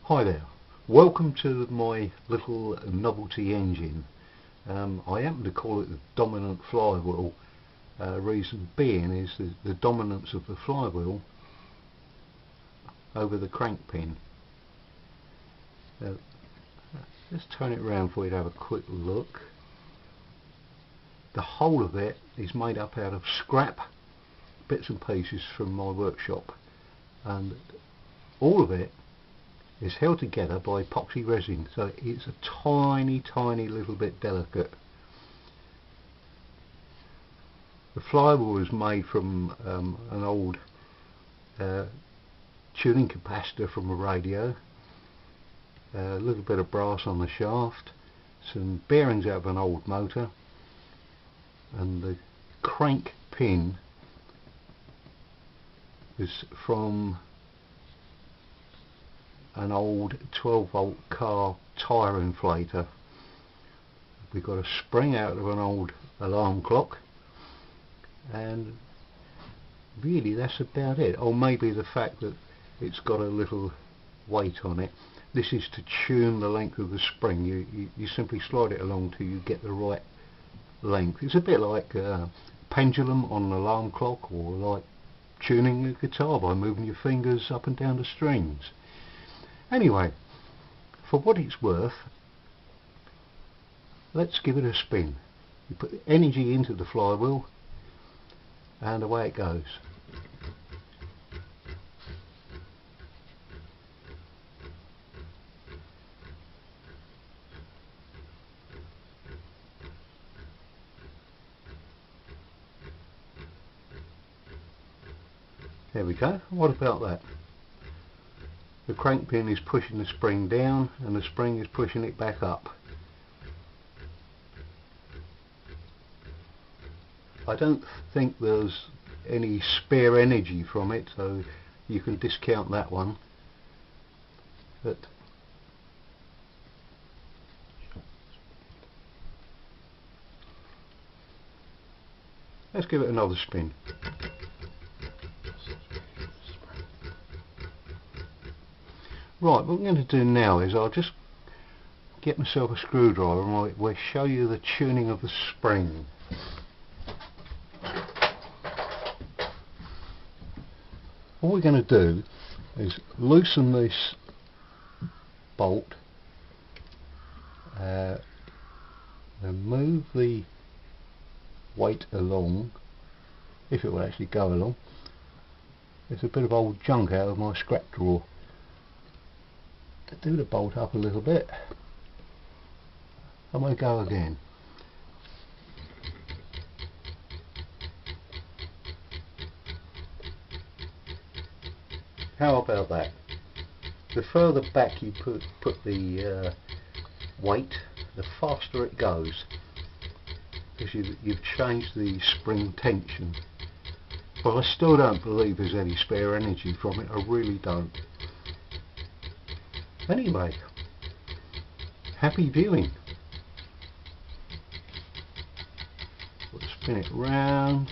Hi there, welcome to my little novelty engine. I happen to call it the dominant flywheel. Reason being is the dominance of the flywheel over the crank pin. Let's turn it around for you to have a quick look. The whole of it is made up out of scrap bits and pieces from my workshop, and all of it is held together by epoxy resin, so it's a tiny little bit delicate. The flywheel is made from an old tuning capacitor from a radio, a little bit of brass on the shaft, some bearings out of an old motor, and the crank pin is from an old 12-volt car tyre inflator. We've got a spring out of an old alarm clock, and really that's about it. Or maybe the fact that it's got a little weight on it. This is to tune the length of the spring. You simply slide it along till you get the right length. It's a bit like a pendulum on an alarm clock, or like tuning a guitar by moving your fingers up and down the strings. Anyway, for what it's worth, let's give it a spin. You put energy into the flywheel and away it goes. There we go. What about that? The crank pin is pushing the spring down and the spring is pushing it back up. I don't think there's any spare energy from it, so you can discount that one. But let's give it another spin. Right, what I'm going to do now is I'll just get myself a screwdriver and we'll show you the tuning of the spring. All we're going to do is loosen this bolt, and move the weight along, if it will actually go along. There's a bit of old junk out of my scrap drawer. Do the bolt up a little bit and we'll go again. How about that? The further back you put the weight, the faster it goes, because you've changed the spring tension. But I still don't believe there's any spare energy from it. I really don't. Anyway, happy viewing. We'll spin it round.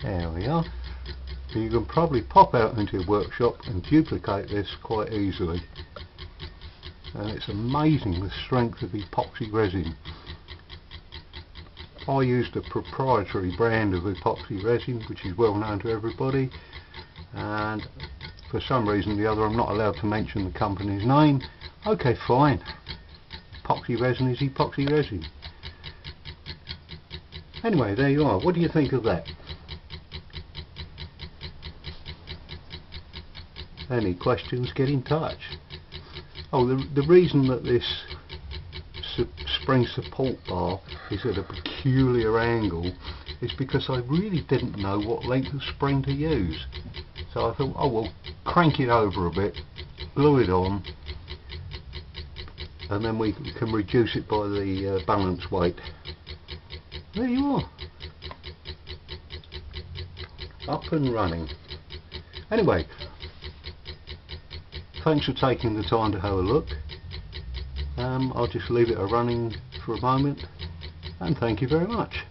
There we are. So you can probably pop out into your workshop and duplicate this quite easily. And it's amazing the strength of epoxy resin. I used a proprietary brand of epoxy resin which is well known to everybody, and for some reason or the other I'm not allowed to mention the company's name. Okay, fine. Epoxy resin is epoxy resin. Anyway, there you are. What do you think of that? Any questions, get in touch. Oh, the reason that this spring support bar is at a peculiar angle is because I really didn't know what length of spring to use, so I thought, oh well, crank it over a bit, glue it on, and then we can reduce it by the balance weight. There you are, up and running. Anyway, thanks for taking the time to have a look. I'll just leave it a running for a moment and thank you very much.